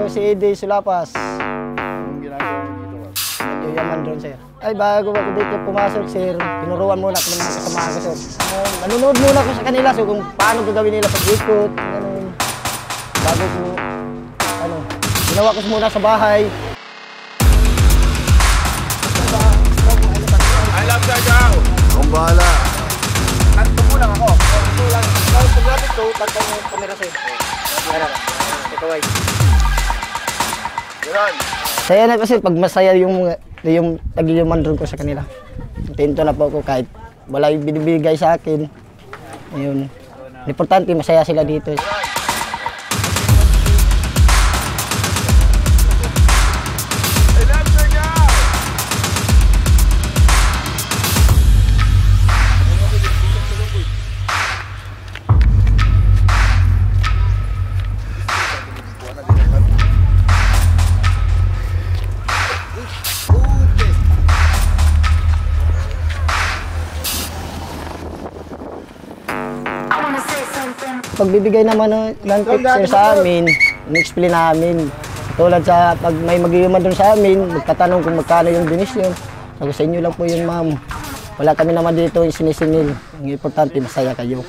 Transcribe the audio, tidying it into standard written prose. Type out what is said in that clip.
ako si Eddie Sulapas. Anong ginagawa mo dito? Nagyayaman doon, sir. Ay, bago ako dito pumasok, sir, tinuruan muna ako ng mga kasama ko, sir. Nanonood muna ako sa kanila, so kung paano gagawin nila pag-ikot, ganun. Bago ko, ginawa ko muna sa bahay. I love Jajao! Kung bahala. Tugpo lang ako. Ito lang. Tapos pag-lapit ko, tatang yung kamera, sir. Ito, guys. Ganon. Saya na kasi pag masaya yung tagiyuman doon ko sa kanila. Tento na po ako kahit wala yung binibigay sa akin. Ayun. Importante masaya sila dito. Pagbibigay naman ng tip, sir, sa amin, in-explain namin. Tulad sa pag may mag-iuman doon sa amin, magtatanong kung magkano yung donation. Sabi sa inyo lang po yun, ma'am. Wala kami naman dito yung sinisingil. Ang importante, masaya kayo.